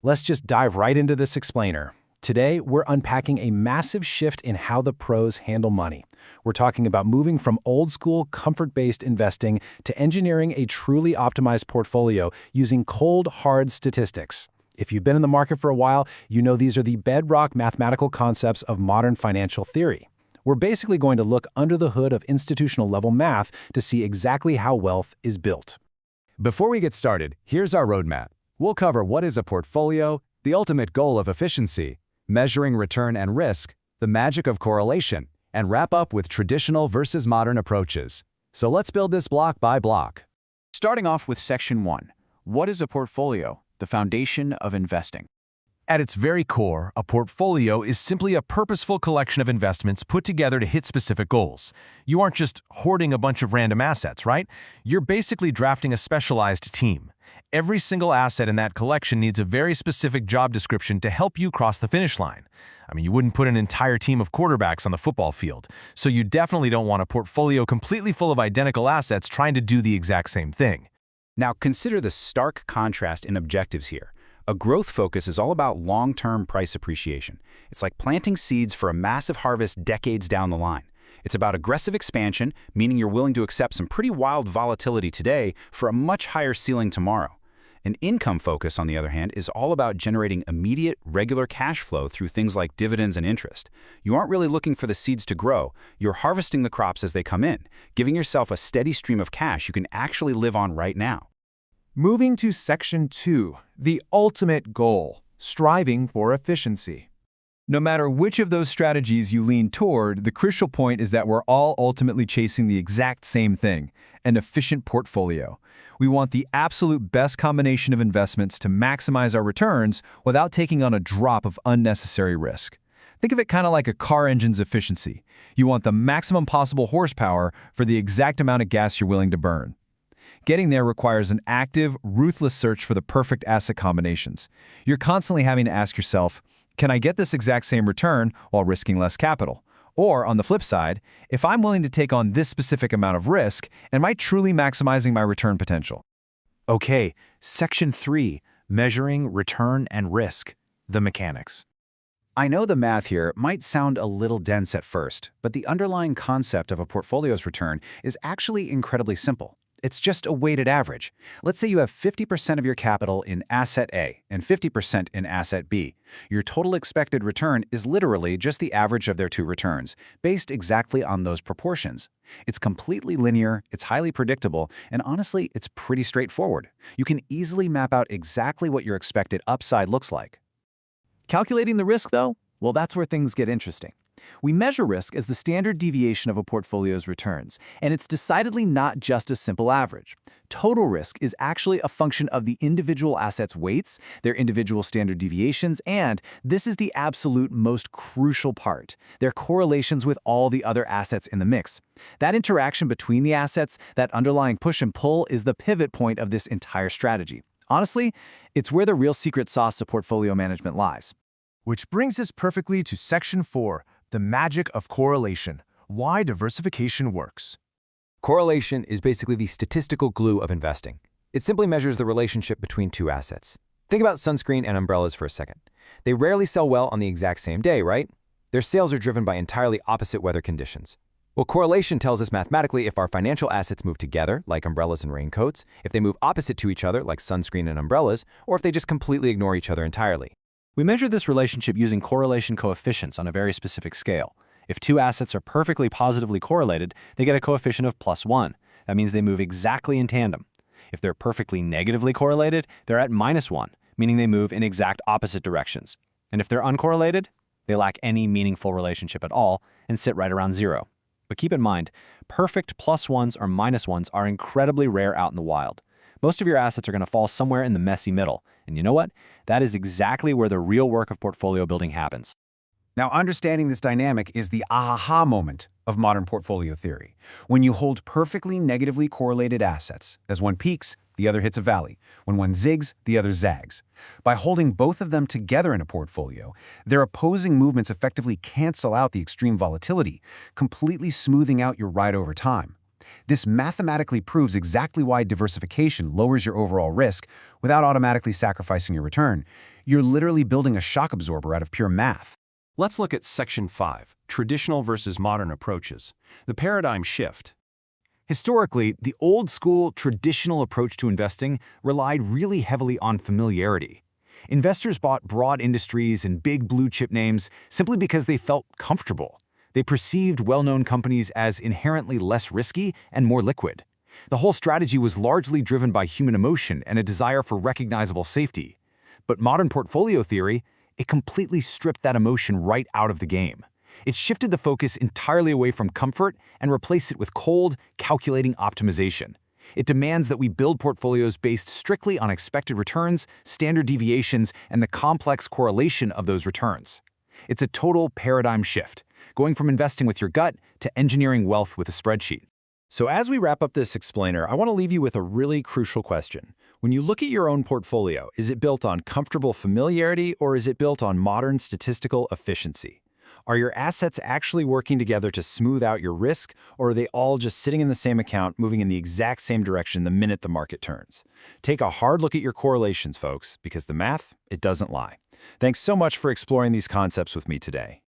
Let's just dive right into this explainer. Today, we're unpacking a massive shift in how the pros handle money. We're talking about moving from old-school, comfort-based investing to engineering a truly optimized portfolio using cold, hard statistics. If you've been in the market for a while, you know these are the bedrock mathematical concepts of modern financial theory. We're basically going to look under the hood of institutional-level math to see exactly how wealth is built. Before we get started, here's our roadmap. We'll cover what is a portfolio, the ultimate goal of efficiency, measuring return and risk, the magic of correlation, and wrap up with traditional versus modern approaches. So let's build this block by block. Starting off with Section 1. What is a portfolio? The foundation of investing. At its very core, a portfolio is simply a purposeful collection of investments put together to hit specific goals. You aren't just hoarding a bunch of random assets, right? You're basically drafting a specialized team. Every single asset in that collection needs a very specific job description to help you cross the finish line. You wouldn't put an entire team of quarterbacks on the football field, so you definitely don't want a portfolio completely full of identical assets trying to do the exact same thing. Now consider the stark contrast in objectives here. A growth focus is all about long-term price appreciation. It's like planting seeds for a massive harvest decades down the line. It's about aggressive expansion, meaning you're willing to accept some pretty wild volatility today for a much higher ceiling tomorrow. An income focus, on the other hand, is all about generating immediate, regular cash flow through things like dividends and interest. You aren't really looking for the seeds to grow. You're harvesting the crops as they come in, giving yourself a steady stream of cash you can actually live on right now. Moving to Section 2, the ultimate goal, striving for efficiency. No matter which of those strategies you lean toward, the crucial point is that we're all ultimately chasing the exact same thing, an efficient portfolio. We want the absolute best combination of investments to maximize our returns without taking on a drop of unnecessary risk. Think of it kind of like a car engine's efficiency. You want the maximum possible horsepower for the exact amount of gas you're willing to burn. Getting there requires an active, ruthless search for the perfect asset combinations. You're constantly having to ask yourself, can I get this exact same return while risking less capital? Or, on the flip side, if I'm willing to take on this specific amount of risk, am I truly maximizing my return potential? Okay, Section 3, measuring return and risk, the mechanics. I know the math here might sound a little dense at first, but the underlying concept of a portfolio's return is actually incredibly simple. It's just a weighted average. Let's say you have 50% of your capital in asset A and 50% in asset B. Your total expected return is literally just the average of their two returns, based exactly on those proportions. It's completely linear, it's highly predictable, and honestly, it's pretty straightforward. You can easily map out exactly what your expected upside looks like. Calculating the risk, though? Well, that's where things get interesting. We measure risk as the standard deviation of a portfolio's returns, and it's decidedly not just a simple average. Total risk is actually a function of the individual assets' weights, their individual standard deviations, and this is the absolute most crucial part, their correlations with all the other assets in the mix. That interaction between the assets, that underlying push and pull, is the pivot point of this entire strategy. Honestly, it's where the real secret sauce of portfolio management lies. Which brings us perfectly to Section 4, the magic of correlation, why diversification works. Correlation is basically the statistical glue of investing. It simply measures the relationship between two assets. Think about sunscreen and umbrellas for a second. They rarely sell well on the exact same day, right? Their sales are driven by entirely opposite weather conditions. Well, correlation tells us mathematically if our financial assets move together, like umbrellas and raincoats, if they move opposite to each other, like sunscreen and umbrellas, or if they just completely ignore each other entirely. We measure this relationship using correlation coefficients on a very specific scale. If two assets are perfectly positively correlated, they get a coefficient of +1. That means they move exactly in tandem. If they're perfectly negatively correlated, they're at -1, meaning they move in exact opposite directions. And if they're uncorrelated, they lack any meaningful relationship at all and sit right around 0. But keep in mind, perfect +1s or -1s are incredibly rare out in the wild. Most of your assets are going to fall somewhere in the messy middle. And you know what? That is exactly where the real work of portfolio building happens. Now, understanding this dynamic is the aha moment of modern portfolio theory. When you hold perfectly negatively correlated assets, as one peaks, the other hits a valley. When one zigs, the other zags. By holding both of them together in a portfolio, their opposing movements effectively cancel out the extreme volatility, completely smoothing out your ride over time. This mathematically proves exactly why diversification lowers your overall risk without automatically sacrificing your return. You're literally building a shock absorber out of pure math. Let's look at Section 5, Traditional versus Modern Approaches, the paradigm shift. Historically, the old-school, traditional approach to investing relied really heavily on familiarity. Investors bought broad industries and big blue-chip names simply because they felt comfortable. They perceived well-known companies as inherently less risky and more liquid. The whole strategy was largely driven by human emotion and a desire for recognizable safety. But modern portfolio theory, it completely stripped that emotion right out of the game. It shifted the focus entirely away from comfort and replaced it with cold, calculating optimization. It demands that we build portfolios based strictly on expected returns, standard deviations, and the complex correlation of those returns. It's a total paradigm shift, going from investing with your gut to engineering wealth with a spreadsheet. So as we wrap up this explainer, I want to leave you with a really crucial question. When you look at your own portfolio, is it built on comfortable familiarity or is it built on modern statistical efficiency? Are your assets actually working together to smooth out your risk, or are they all just sitting in the same account, moving in the exact same direction the minute the market turns? Take a hard look at your correlations, folks, because the math, it doesn't lie. Thanks so much for exploring these concepts with me today.